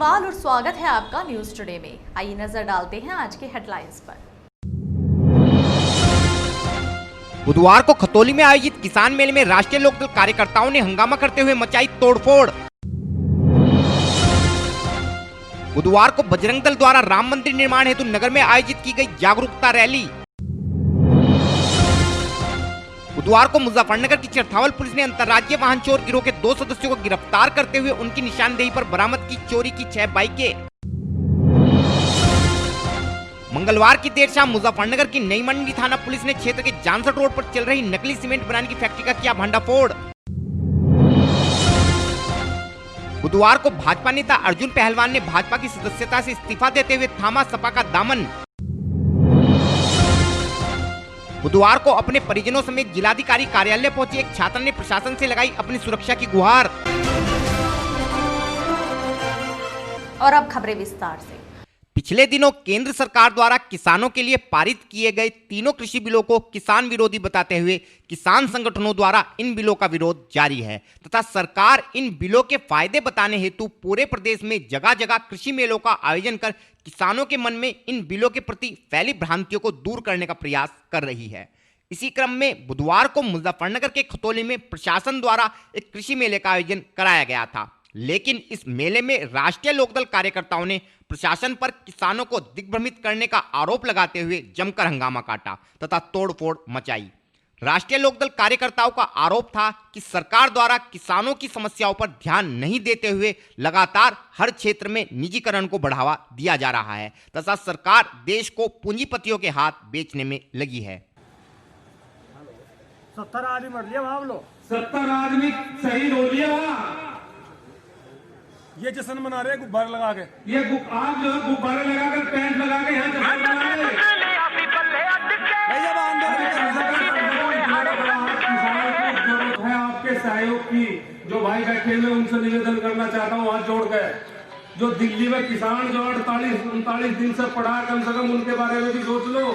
अग्रवाल और स्वागत है आपका न्यूज टुडे में। आइए नजर डालते हैं आज के हेडलाइंस पर। बुधवार को खतौली में आयोजित किसान मेले में राष्ट्रीय लोकदल कार्यकर्ताओं ने हंगामा करते हुए मचाई तोड़फोड़। बुधवार को बजरंग दल द्वारा राम मंदिर निर्माण हेतु नगर में आयोजित की गई जागरूकता रैली। बुधवार को मुजफ्फरनगर की चरथावल पुलिस ने अंतर्राज्यीय वाहन चोर गिरोह के 2 सदस्यों को गिरफ्तार करते हुए उनकी निशानदेही पर बरामद की चोरी की 6 बाइकें। मंगलवार की देर शाम मुजफ्फरनगर की नई मंडी थाना पुलिस ने क्षेत्र के जानसठ रोड पर चल रही नकली सीमेंट बनाने की फैक्ट्री का किया भंडाफोड़। बुधवार को भाजपा नेता अर्जुन पहलवान ने भाजपा की सदस्यता से इस्तीफा देते हुए थामा सपा का दामन। बुधवार को अपने परिजनों समेत जिलाधिकारी कार्यालय पहुंचे एक छात्र ने प्रशासन से लगाई अपनी सुरक्षा की गुहार। और अब खबरें विस्तार से। पिछले दिनों केंद्र सरकार द्वारा किसानों के लिए पारित किए गए तीनों कृषि बिलों को किसान विरोधी बताते हुए किसान संगठनों द्वारा इन बिलों का विरोध जारी है तथा सरकार इन बिलों के फायदे बताने हेतु पूरे प्रदेश में जगह जगह कृषि मेलों का आयोजन कर किसानों के मन में इन बिलों के प्रति फैली भ्रांतियों को दूर करने का प्रयास कर रही है। इसी क्रम में बुधवार को मुजफ्फरनगर के खतौली में प्रशासन द्वारा एक कृषि मेले का आयोजन कराया गया था, लेकिन इस मेले में राष्ट्रीय लोकदल कार्यकर्ताओं ने प्रशासन पर किसानों को दिग्भ्रमित करने का आरोप लगाते हुए जमकर हंगामा काटा तथा तोड़फोड़ मचाई। राष्ट्रीय लोकदल कार्यकर्ताओं का आरोप था कि सरकार द्वारा किसानों की समस्याओं पर ध्यान नहीं देते हुए लगातार हर क्षेत्र में निजीकरण को बढ़ावा दिया जा रहा है तथा सरकार देश को पूंजीपतियों के हाथ बेचने में लगी है। 70 आदमी मर लिया वहां लोग, 70 आदमी शहीद हो लिए वहाँ। ये जश्न मना रहे गुब्बारे लगा के, ये आप जो है गुब्बारे लगाकर टेंट लगा के यहाँ जश्न मना रहे हैं। है आपके सहयोग की जो भाई बैठे हुए उनसे निवेदन करना चाहता हूँ हाथ जोड़ कर, जो दिल्ली में किसान जो 48-39 दिन से पड़ा कम से कम उनके बारे में भी सोच लो।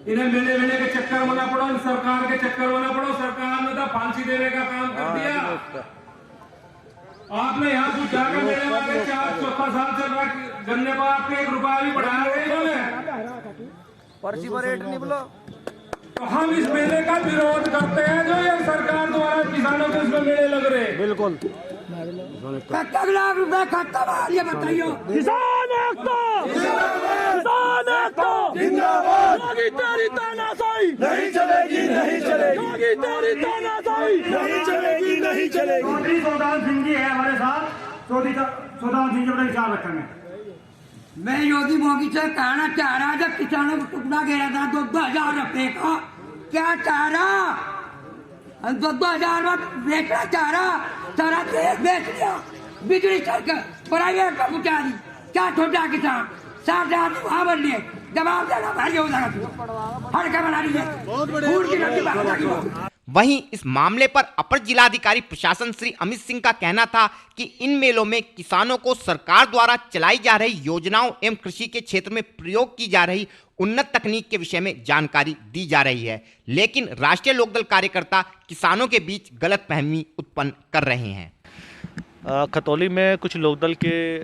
इन्हें मेले के चक्कर में ना पड़ो, सरकार के चक्कर में ना पड़ो। सरकार ने तो फांसी देने का काम कर दिया। आपने यहाँ कुछ जाकर मेरे वाले 4-4 साल चल रहा गन्ने पर आपने 1 रुपया भी बढ़ाया पर्ची पर रेट नहीं बोलो। तो हम इस मेले का विरोध करते हैं जो ये सरकार द्वारा किसानों को इसमें मेले लग रहे हैं। बिल्कुल 70 लाख रुपए खत्म, ये बताइए। किसान एकता, किसान एकता जिंदाबाद। योगी तेरी तानाशाही नहीं चलेगी, नहीं चलेगी। योगी तेरी तानाशाही नहीं चलेगी, नहीं चलेगी। चौधरी सौदान सिंह जी है हमारे साथ। चौधरी सौदान सिंह जी बड़ा विचार रखेंगे। मैं योगी मोदी से कहना चाह रहा जब किसानों को टुकड़ा घेरा था 2,000 रुपए का, क्या चाह रहा 2,000 में बेचना चाह रहा, सारा देश बेच लिया, बिजली सरकार प्राइवेट पर पहुंचा दी। क्या छोटा किसान 60 आदमी वहां बन लिए, जवाब देना भाई हो जाएगा, हड़का बना लीजिए। वहीं इस मामले पर अपर जिलाधिकारी प्रशासन श्री अमित सिंह का कहना था कि इन मेलों में किसानों को सरकार द्वारा चलाई जा रही योजनाओं एवं कृषि के क्षेत्र में प्रयोग की जा रही उन्नत तकनीक के विषय में जानकारी दी जा रही है, लेकिन राष्ट्रीय लोकदल कार्यकर्ता किसानों के बीच गलतफहमी उत्पन्न कर रहे हैं। खतौली में कुछ लोकदल के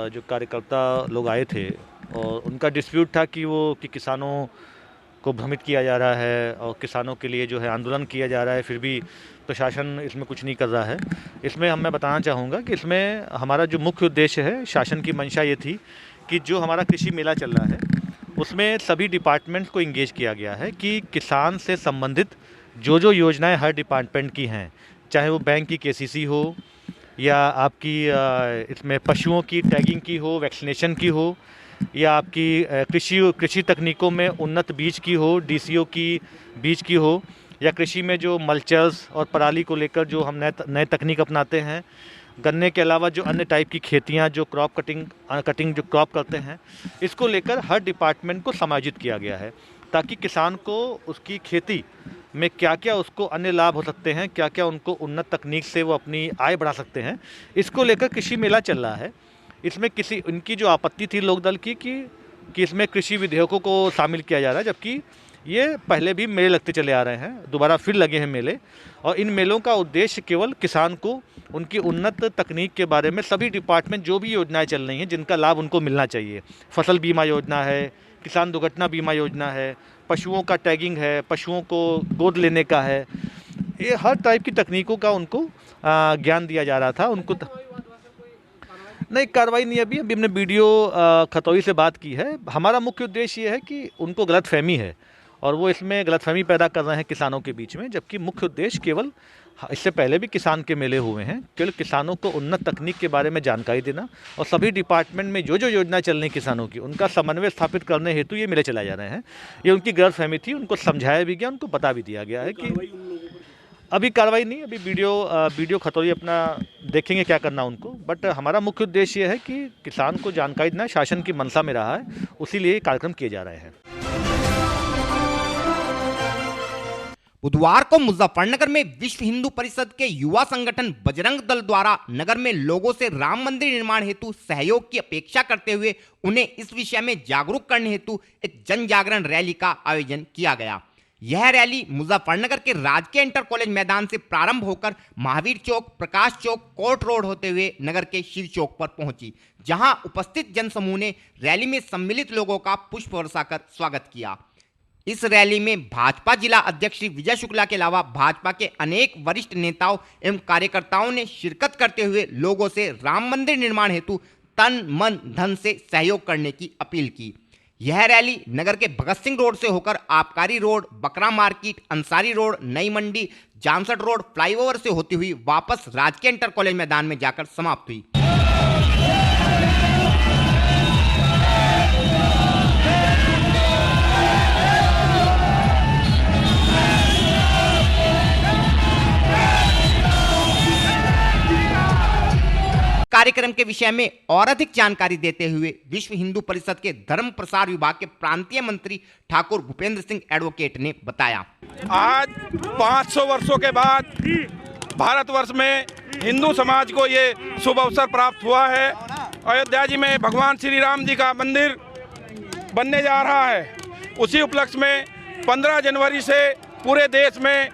जो कार्यकर्ता लोग आए थे और उनका डिस्प्यूट था कि किसानों को भ्रमित किया जा रहा है और किसानों के लिए जो है आंदोलन किया जा रहा है, फिर भी प्रशासन इसमें कुछ नहीं कर रहा है। इसमें मैं बताना चाहूँगा कि इसमें हमारा जो मुख्य उद्देश्य है, शासन की मंशा ये थी कि जो हमारा कृषि मेला चल रहा है उसमें सभी डिपार्टमेंट को इंगेज किया गया है कि किसान से संबंधित जो योजनाएं हर डिपार्टमेंट की हैं, चाहे वो बैंक की केसीसी हो या आपकी इसमें पशुओं की टैगिंग की हो, वैक्सीनेशन की हो, या आपकी कृषि तकनीकों में उन्नत बीज की हो, डीसीओ की बीज की हो, या कृषि में जो मल्चर्स और पराली को लेकर जो हम नए तकनीक अपनाते हैं, गन्ने के अलावा जो अन्य टाइप की खेतियां जो क्रॉप कटिंग जो क्रॉप करते हैं, इसको लेकर हर डिपार्टमेंट को समायोजित किया गया है ताकि किसान को उसकी खेती में क्या क्या उसको अन्य लाभ हो सकते हैं, क्या क्या उनको उन्नत तकनीक से वो अपनी आय बढ़ा सकते हैं, इसको लेकर कृषि मेला चल रहा है। इसमें उनकी जो आपत्ति थी लोकदल की कि इसमें कृषि विधेयकों को शामिल किया जा रहा है, जबकि ये पहले भी मेले लगते चले आ रहे हैं, दोबारा फिर लगे हैं मेले। और इन मेलों का उद्देश्य केवल किसान को उनकी उन्नत तकनीक के बारे में सभी डिपार्टमेंट जो भी योजनाएं चल रही हैं जिनका लाभ उनको मिलना चाहिए, फसल बीमा योजना है, किसान दुर्घटना बीमा योजना है, पशुओं का टैगिंग है, पशुओं को गोद लेने का है, ये हर टाइप की तकनीकों का उनको ज्ञान दिया जा रहा था। उनको नहीं, कार्रवाई नहीं, अभी हमने वीडियो खतौई से बात की है। हमारा मुख्य उद्देश्य ये है कि उनको गलतफहमी है और वो इसमें गलतफहमी पैदा कर रहे हैं किसानों के बीच में, जबकि मुख्य उद्देश्य केवल, इससे पहले भी किसान के मेले हुए हैं, केवल किसानों को उन्नत तकनीक के बारे में जानकारी देना और सभी डिपार्टमेंट में जो जो योजना चल रही किसानों की उनका समन्वय स्थापित करने हेतु ये मेले चलाए जा रहे हैं। ये उनकी गलतफहमी थी, उनको समझाया भी गया, उनको बता भी दिया गया है कि अभी कार्रवाई नहीं, अभी वीडियो खतौरी अपना देखेंगे क्या करना उनको। बट हमारा मुख्य उद्देश्य ये है कि किसान को जानकारी देना शासन की मंशा में रहा है, उसी लिए कार्यक्रम किए जा रहे हैं। बुधवार को मुजफ्फरनगर में विश्व हिंदू परिषद के युवा संगठन बजरंग दल द्वारा नगर में लोगों से राम मंदिर निर्माण हेतु सहयोग की अपेक्षा करते हुए उन्हें इस विषय में जागरूक करने हेतु एक जन जागरण रैली का आयोजन किया गया। यह रैली मुजफ्फरनगर के राजकीय इंटर कॉलेज मैदान से प्रारंभ होकर महावीर चौक, प्रकाश चौक, कोर्ट रोड होते हुए नगर के शिव चौक पर पहुंची, जहां उपस्थित जनसमूह ने रैली में सम्मिलित लोगों का पुष्प वर्षा कर स्वागत किया। इस रैली में भाजपा जिला अध्यक्ष श्री विजय शुक्ला के अलावा भाजपा के अनेक वरिष्ठ नेताओं एवं कार्यकर्ताओं ने शिरकत करते हुए लोगों से राम मंदिर निर्माण हेतु तन मन धन से सहयोग करने की अपील की। यह रैली नगर के भगत सिंह रोड से होकर आबकारी रोड, बकरा market, Ansari road, Nai Mandi, Jansath road, flyover से होती हुई वापस राजकीय इंटर कॉलेज मैदान में जाकर समाप्त हुई। कार्यक्रम के विषय में और अधिक जानकारी देते हुए विश्व हिंदू परिषद के धर्म प्रसार विभाग के प्रांतीय मंत्री ठाकुर भूपेंद्र सिंह एडवोकेट ने बताया, आज 500 वर्षों के बाद भारतवर्ष में हिंदू समाज को ये शुभ अवसर प्राप्त हुआ है। अयोध्या जी में भगवान श्री राम जी का मंदिर बनने जा रहा है। उसी उपलक्ष्य में 15 जनवरी से पूरे देश में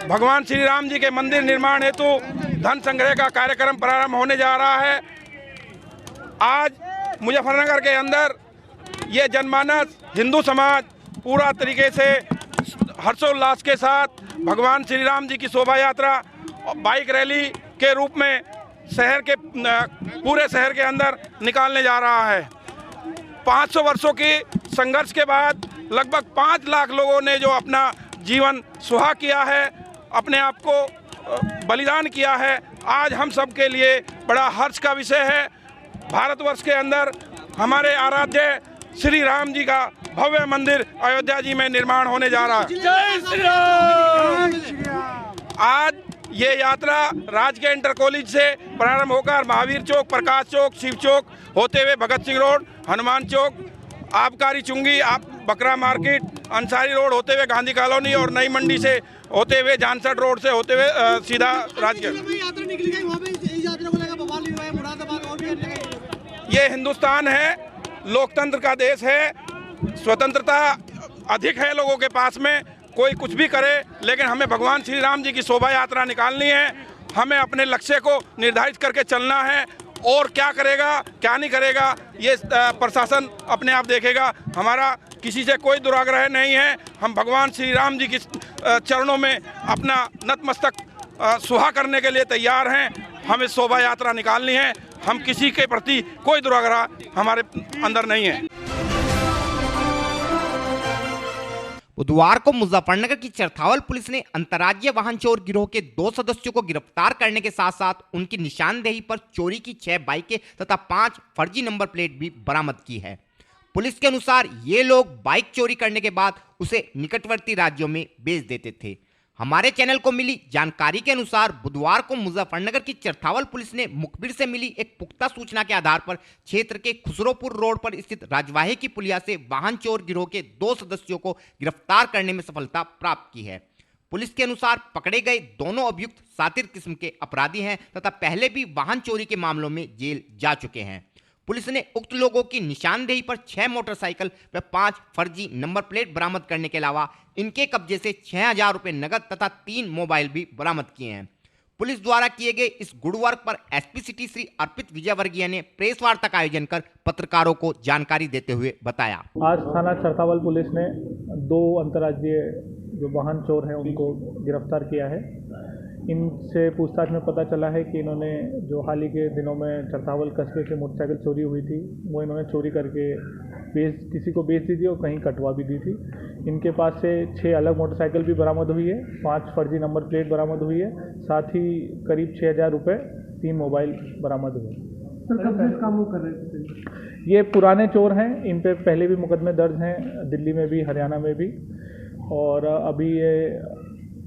भगवान श्री राम जी के मंदिर निर्माण हेतु धन संग्रह का कार्यक्रम प्रारंभ होने जा रहा है। आज मुजफ्फरनगर के अंदर ये जनमानस, हिंदू समाज पूरा तरीके से हर्षोल्लास के साथ भगवान श्री राम जी की शोभा यात्रा बाइक रैली के रूप में पूरे शहर के अंदर निकालने जा रहा है। 500 वर्षों के संघर्ष के बाद लगभग 5 लाख लोगों ने जो अपना जीवन सुहा किया है, अपने आप को बलिदान किया है, आज हम सब के लिए बड़ा हर्ष का विषय है। भारतवर्ष के अंदर हमारे आराध्य श्री राम जी का भव्य मंदिर अयोध्या जी में निर्माण होने जा रहा है। जय श्री राम। आज ये यात्रा राजकीय इंटर कॉलेज से प्रारंभ होकर महावीर चौक, प्रकाश चौक, शिव चौक होते हुए भगत सिंह रोड, हनुमान चौक, आबकारी चुंगी, बकरा मार्केट, अंसारी रोड होते हुए गांधी कॉलोनी और नई मंडी से होते हुए जानसठ रोड से होते हुए सीधा राजकीय। ये हिंदुस्तान है, लोकतंत्र का देश है, स्वतंत्रता अधिक है लोगों के पास में, कोई कुछ भी करे, लेकिन हमें भगवान श्री राम जी की शोभा यात्रा निकालनी है। हमें अपने लक्ष्य को निर्धारित करके चलना है और क्या करेगा क्या नहीं करेगा ये प्रशासन अपने आप देखेगा। हमारा किसी से कोई दुराग्रह नहीं है। हम भगवान श्री राम जी के चरणों में अपना नतमस्तक सुहा करने के लिए तैयार हैं। हमें शोभा यात्रा निकालनी है। हम किसी के प्रति कोई दुराग्रह हमारे अंदर नहीं है। बुधवार को मुजफ्फरनगर की चरथावल पुलिस ने अंतर्राज्यीय वाहन चोर गिरोह के 2 सदस्यों को गिरफ्तार करने के साथ साथ उनकी निशानदेही पर चोरी की 6 बाइकें तथा 5 फर्जी नंबर प्लेट भी बरामद की है। पुलिस के अनुसार ये लोग बाइक चोरी करने के बाद उसे निकटवर्ती राज्यों में बेच देते थे। हमारे चैनल को मिली जानकारी के अनुसार बुधवार को मुजफ्फरनगर की चरथावल पुलिस ने मुखबिर से मिली एक पुख्ता सूचना के आधार पर क्षेत्र के खुसरोपुर रोड पर स्थित राजवाही की पुलिया से वाहन चोर गिरोह के 2 सदस्यों को गिरफ्तार करने में सफलता प्राप्त की है। पुलिस के अनुसार पकड़े गए दोनों अभियुक्त सातिर किस्म के अपराधी हैं तथा पहले भी वाहन चोरी के मामलों में जेल जा चुके हैं। पुलिस ने उक्त लोगों की निशानदेही पर 6 मोटरसाइकिल व 5 फर्जी नंबर प्लेट बरामद करने के अलावा इनके कब्जे से 6,000 रुपए नगद तथा 3 मोबाइल भी बरामद किए हैं। पुलिस द्वारा किए गए इस गुड वर्क पर एसपी सिटी श्री अर्पित विजयवर्गीय ने प्रेस वार्ता का आयोजन कर पत्रकारों को जानकारी देते हुए बताया। आज थाना चरथावल पुलिस ने 2 अंतर्राज्यीय जो वाहन चोर हैं उनको गिरफ्तार किया है। इनसे पूछताछ में पता चला है कि इन्होंने जो हाल ही के दिनों में चरथावल कस्बे से मोटरसाइकिल चोरी हुई थी वो इन्होंने चोरी करके किसी को बेच दी थी और कहीं कटवा भी दी थी। इनके पास से 6 अलग मोटरसाइकिल भी बरामद हुई है, 5 फर्जी नंबर प्लेट बरामद हुई है, साथ ही करीब 6,000 रुपये 3 मोबाइल बरामद हुए। सर कब से काम वो कर रहे थे? ये पुराने चोर हैं, इन पे पहले भी मुकदमे दर्ज हैं, दिल्ली में भी हरियाणा में भी, और अभी ये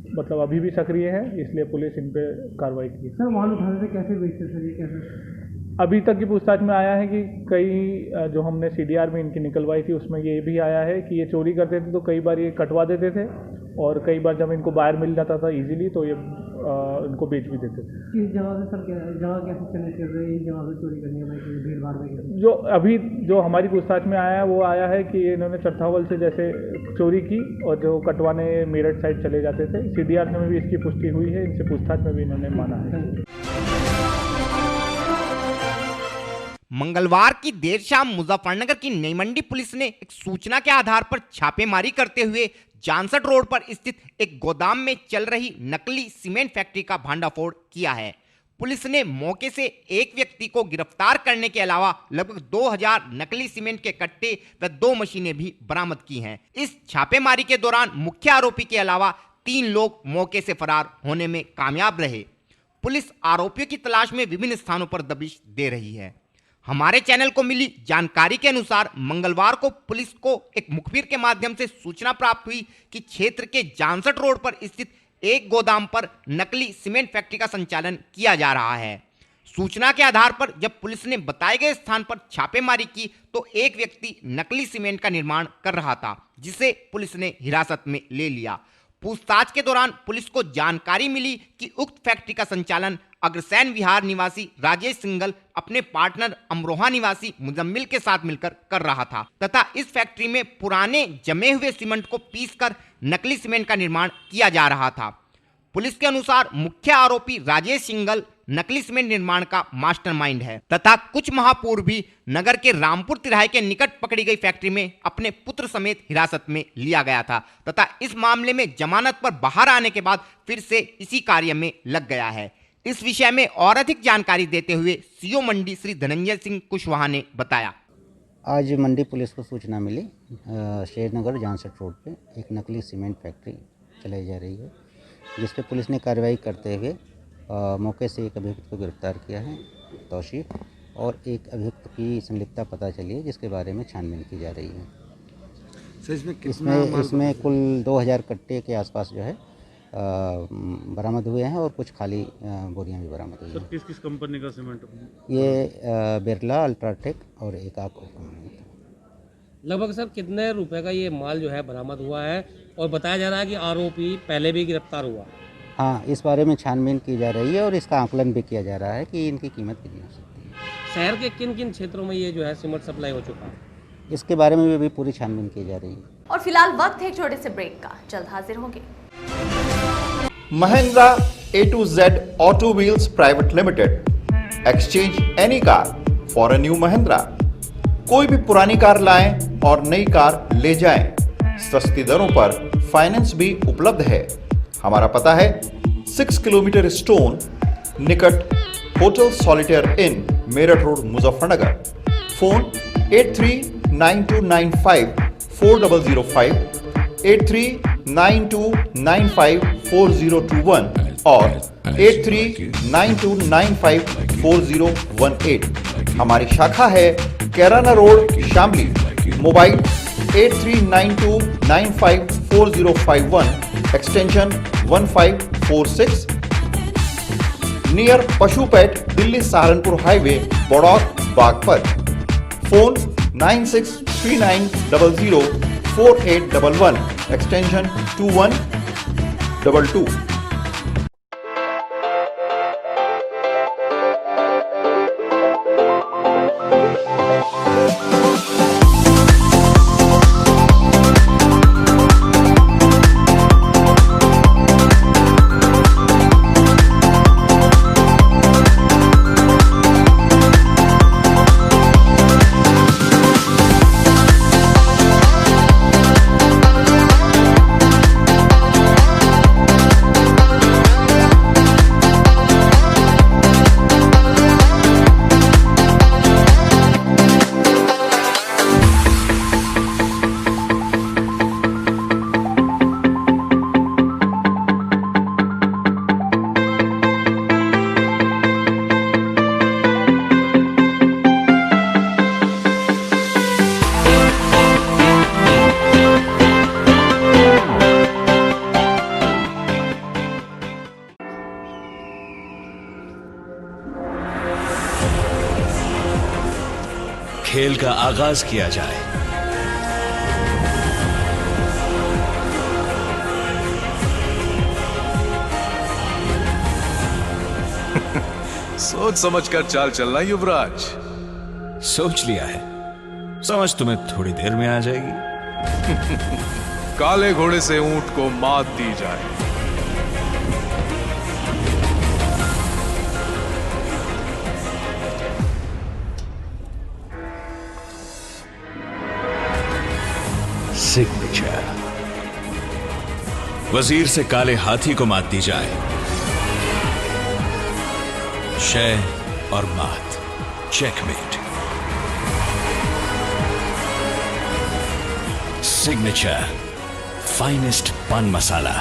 मतलब अभी भी सक्रिय है, इसलिए पुलिस इन पे कार्रवाई की। सर वाहन उठाने से कैसे बेचते सर, ये कैसे? अभी तक की पूछताछ में आया है कि कई जो हमने CDR में इनकी निकलवाई थी उसमें ये भी आया है कि ये चोरी करते थे तो कई बार ये कटवा देते थे और कई बार जब इनको बाहर मिल जाता था इजीली तो ये इनको बेच भी देते थे। किस जगह से सर जगह कैसे चले कर रहे हैं, इन जगह से चोरी करनी है भीड़ भाड़ में? जो अभी जो हमारी पूछताछ में आया है वो आया है कि इन्होंने चरथावल से जैसे चोरी की और जो कटवाने मेरठ साइड चले जाते थे। CDR में भी इसकी पुष्टि हुई है, इनसे पूछताछ में भी इन्होंने माना है। मंगलवार की देर शाम मुजफ्फरनगर की नई मंडी पुलिस ने एक सूचना के आधार पर छापेमारी करते हुए जानसठ रोड पर स्थित एक गोदाम में चल रही नकली सीमेंट फैक्ट्री का भांडाफोड़ किया है। पुलिस ने मौके से एक व्यक्ति को गिरफ्तार करने के अलावा लगभग 2000 नकली सीमेंट के कट्टे व 2 मशीनें भी बरामद की हैं। इस छापेमारी के दौरान मुख्य आरोपी के अलावा 3 लोग मौके से फरार होने में कामयाब रहे। पुलिस आरोपियों की तलाश में विभिन्न स्थानों पर दबिश दे रही है। हमारे चैनल को मिली जानकारी के अनुसार मंगलवार को पुलिस को एक मुखबिर के माध्यम से सूचना प्राप्त हुई कि क्षेत्र के जानसठ रोड पर स्थित एक गोदाम पर नकली सीमेंट फैक्ट्री का संचालन किया जा रहा है। सूचना के आधार पर जब पुलिस ने बताए गए स्थान पर छापेमारी की तो एक व्यक्ति नकली सीमेंट का निर्माण कर रहा था, जिसे पुलिस ने हिरासत में ले लिया। पूछताछ के दौरान पुलिस को जानकारी मिली कि उक्त फैक्ट्री का संचालन अग्रसेन विहार निवासी राजेश सिंघल अपने पार्टनर अमरोहा निवासी मुजम्मिल के साथ मिलकर कर रहा था तथा इस फैक्ट्री में पुराने जमे हुए सीमेंट को पीसकर नकली सीमेंट का निर्माण किया जा रहा था। पुलिस के अनुसार मुख्य आरोपी राजेश सिंघल नकली सीमेंट निर्माण का मास्टरमाइंड है तथा कुछ माह पूर्व भी नगर के रामपुर तिराहे के निकट पकड़ी गई फैक्ट्री में अपने पुत्र समेत हिरासत में लिया गया था तथा इस मामले में जमानत पर बाहर आने के बाद फिर से इसी कार्य में लग गया है। इस विषय में और अधिक जानकारी देते हुए CO मंडी श्री धनंजय सिंह कुशवाहा ने बताया। आज मंडी पुलिस को सूचना मिली शेरनगर जानसठ रोड पे एक नकली सीमेंट फैक्ट्री चलाई जा रही है, जिस पे पुलिस ने कार्रवाई करते हुए मौके से एक अभियुक्त को गिरफ्तार किया है तौसीफ, और एक अभियुक्त की संलिप्तता पता चली है जिसके बारे में छानबीन की जा रही है। इसमें कुल 2000 कट्टे के आसपास जो है बरामद हुए हैं और कुछ खाली बोरियां भी बरामद हुई हैं। किस किस कंपनी का सीमेंट? ये बिरला, अल्ट्राटेक और एक आक कंपनी। लगभग सर कितने रुपए का ये माल जो है बरामद हुआ है और बताया जा रहा है कि आरोपी पहले भी गिरफ्तार हुआ? हाँ, इस बारे में छानबीन की जा रही है और इसका आकलन भी किया जा रहा है कि इनकी कीमत कितनी हो सकती है। शहर के किन किन क्षेत्रों में ये जो है सीमेंट सप्लाई हो चुका है, इसके बारे में भी पूरी छानबीन की जा रही है। और फिलहाल वक्त है एक छोटे से ब्रेक का, जल्द हाजिर होंगे। Mahindra A to Z Auto Wheels Private Limited. Exchange any car for a new Mahindra. कोई भी पुरानी कार लाएं और नई कार ले जाएं। सस्ती दरों पर फाइनेंस भी उपलब्ध है। हमारा पता है 6 किलोमीटर स्टोन निकट hotel Solitaire Inn Meerut road Muzaffarnagar. Phone 8392954005 8392954021 और 8392954018। हमारी शाखा है Kairana road Shamli. Mobile 8392954051 extension 1546 near पशुपेट Delhi Saharanpur highway Baraut Baghpat. Phone 9639004811 extension 2122। खेल का आगाज किया जाए। सोच समझकर चाल चलना युवराज। सोच लिया है, समझ तुम्हें थोड़ी देर में आ जाएगी। काले घोड़े से ऊंट को मात दी जाए। सिग्नेचर। वजीर से काले हाथी को मात दी जाए। शय और मात, चेकमेट। सिग्नेचर, फाइनेस्ट पान मसाला।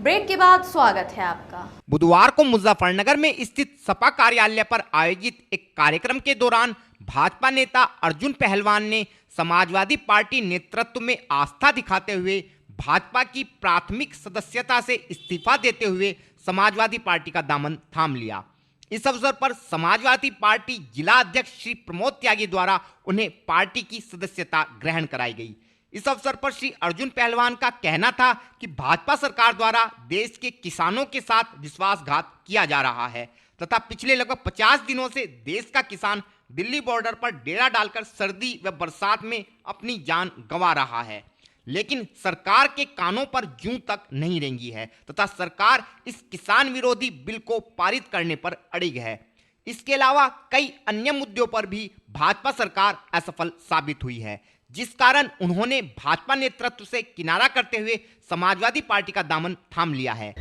ब्रेक के बाद स्वागत है आपका। बुधवार को मुजफ्फरनगर में स्थित सपा कार्यालय पर आयोजित एक कार्यक्रम के दौरान भाजपा नेता अर्जुन पहलवान ने समाजवादी पार्टी नेतृत्व में आस्था दिखाते हुए भाजपा की प्राथमिक सदस्यता से इस्तीफा देते हुए समाजवादी पार्टी का दामन थाम लिया। इस अवसर पर समाजवादी पार्टी जिला अध्यक्ष श्री प्रमोद त्यागी द्वारा उन्हें पार्टी की सदस्यता ग्रहण कराई गई। इस अवसर पर श्री अर्जुन पहलवान का कहना था कि भाजपा सरकार द्वारा देश के किसानों के साथ विश्वासघात किया जा रहा है तथा पिछले लगभग 50 दिनों से देश का किसान दिल्ली बॉर्डर पर डेरा डालकर सर्दी व बरसात में अपनी जान गंवा रहा है, लेकिन सरकार के कानों पर जूं तक नहीं रेंगी है तथा सरकार इस किसान विरोधी बिल को पारित करने पर अड़िग है। इसके अलावा कई अन्य मुद्दों पर भी भाजपा सरकार असफल साबित हुई है, जिस कारण उन्होंने भाजपा नेतृत्व से किनारा करते हुए समाजवादी पार्टी का दामन थाम लिया है।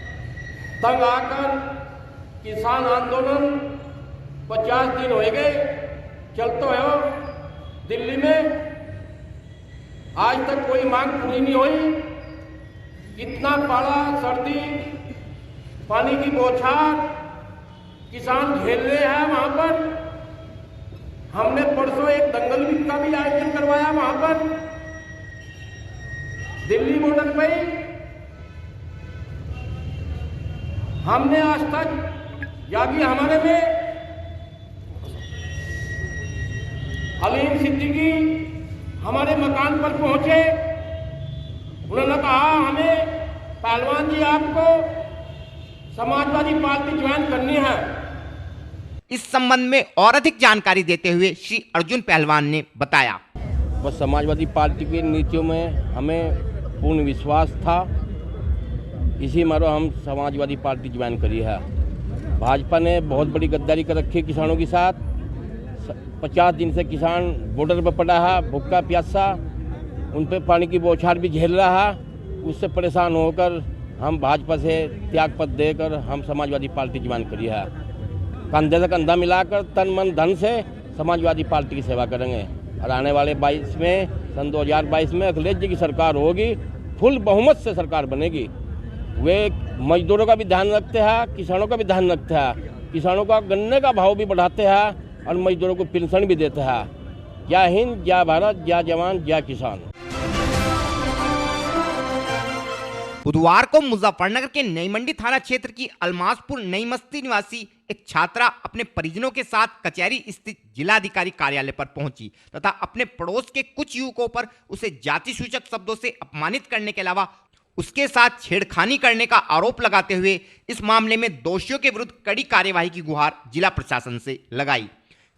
तंग आकर किसान आंदोलन 50 दिन हो गए चलते हो दिल्ली में, आज तक कोई मांग पूरी नहीं हुई। इतना पाला, सर्दी, पानी की बौछार किसान झेल रहे हैं वहां पर। हमने परसों एक दंगल का भी आयोजन करवाया वहां पर दिल्ली बॉर्डर पे। हमने आज तक जागी हमारे में अलीम सिद्दीकी हमारे मकान पर पहुंचे। उन्होंने कहा हमें पहलवान जी आपको समाजवादी पार्टी ज्वाइन करनी है। इस संबंध में और अधिक जानकारी देते हुए श्री अर्जुन पहलवान ने बताया, बस समाजवादी पार्टी की नीतियों में हमें पूर्ण विश्वास था, इसी मारो हम समाजवादी पार्टी ज्वाइन करी है। भाजपा ने बहुत बड़ी गद्दारी कर रखी है किसानों के साथ। 50 दिन से किसान बॉर्डर पर पड़ा है, भूखा प्यासा, उन पर पानी की बौछार भी झेल रहा है। उससे परेशान होकर हम भाजपा से त्यागपत्र देकर हम समाजवादी पार्टी ज्वाइन करी है। कंधे से कंधा मिलाकर तन मन धन से समाजवादी पार्टी की सेवा करेंगे और आने वाले 22 में सन 2022 में अखिलेश जी की सरकार होगी, फुल बहुमत से सरकार बनेगी। वे मजदूरों का भी ध्यान रखते हैं, किसानों का भी ध्यान रखते हैं। किसानों का गन्ने का भाव भी बढ़ाते हैं और मजदूरों को पेंशन भी देते हैं। जय हिंद, जय भारत, जय जवान, जय किसान। बुधवार को मुजफ्फरनगर के नई मंडी थाना क्षेत्र की अलमासपुर नई मस्ती निवासी एक छात्रा अपने परिजनों के साथ कचहरी स्थित जिलाधिकारी कार्यालय पर पहुंची तथा अपने पड़ोस के कुछ युवकों पर उसे जाति सूचक शब्दों से अपमानित करने के अलावा उसके साथ छेड़खानी करने का आरोप लगाते हुए इस मामले में दोषियों के विरुद्ध कड़ी कार्यवाही की गुहार जिला प्रशासन से लगाई।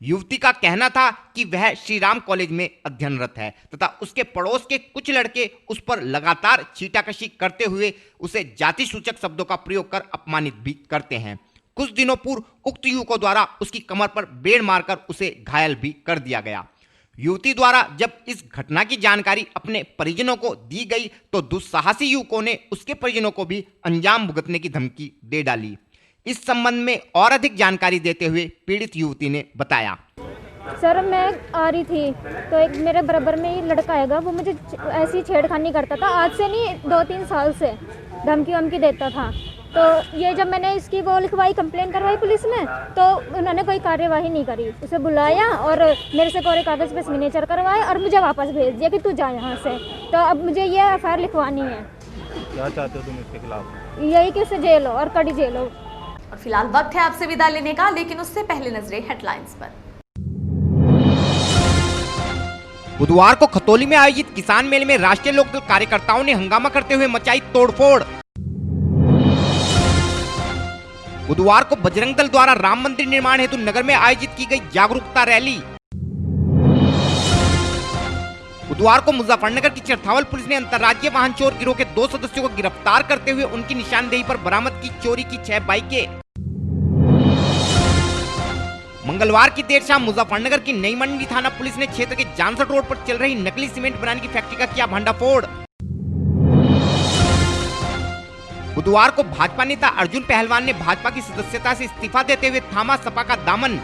युवती का कहना था कि वह श्री राम कॉलेज में अध्ययनरत है तथा उसके पड़ोस के कुछ लड़के उस पर लगातार छीटाकशी करते हुए उसे जाति सूचक शब्दों का प्रयोग कर अपमानित भी करते हैं। कुछ दिनों पूर्व उक्त युवकों द्वारा उसकी कमर पर बेड़ मारकर उसे घायल भी कर दिया गया। युवती द्वारा जब इस घटना की जानकारी अपने परिजनों को दी गई तो दुस्साहसी युवकों ने उसके परिजनों को भी अंजाम भुगतने की धमकी दे डाली। इस संबंध में और अधिक जानकारी देते हुए पीड़ित युवती ने बताया, सर मैं आ रही थी तो एक मेरे बराबर में ही लड़का आएगा, वो मुझे ऐसी छेड़खानी करता था। आज से नहीं 2-3 साल से धमकी वमकी देता था। तो ये जब मैंने इसकी वो लिखवाई, कंप्लेन करवाई पुलिस में, तो उन्होंने कोई कार्यवाही नहीं करी। उसे बुलाया और मेरे से कोरे कागज़ पे सिग्नेचर करवाए और मुझे वापस भेज दिया कि तू जा यहाँ से। तो अब मुझे ये एफआईआर लिखवानी है। क्या चाहते हो तुम इसके खिलाफ? यही कि उसे जेल हो और कड़ी जेल हो। और फिलहाल वक्त है आपसे विदा लेने का, लेकिन उससे पहले नजरें हेडलाइंस पर। बुधवार को खतौली में आयोजित किसान मेले में राष्ट्रीय लोकदल कार्यकर्ताओं ने हंगामा करते हुए मचाई तोड़फोड़। बुधवार को बजरंग दल द्वारा राम मंदिर निर्माण हेतु नगर में आयोजित की गई जागरूकता रैली। बुधवार को मुजफ्फरनगर की चरथावल पुलिस ने अंतर्राज्यीय वाहन चोर गिरोह के 2 सदस्यों को गिरफ्तार करते हुए उनकी निशानदेही पर बरामद की चोरी की 6 बाइकें। मंगलवार की देर शाम मुजफ्फरनगर की नई मंडी थाना पुलिस ने क्षेत्र के जानसठ रोड पर चल रही नकली सीमेंट बनाने की फैक्ट्री का किया भंडाफोड़। बुधवार को भाजपा नेता अर्जुन पहलवान ने भाजपा की सदस्यता से इस्तीफा देते हुए थामा सपा का दामन।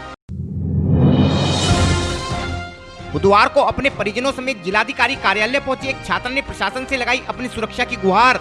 बुधवार को अपने परिजनों समेत जिलाधिकारी कार्यालय पहुंचे एक छात्र ने प्रशासन से लगाई अपनी सुरक्षा की गुहार।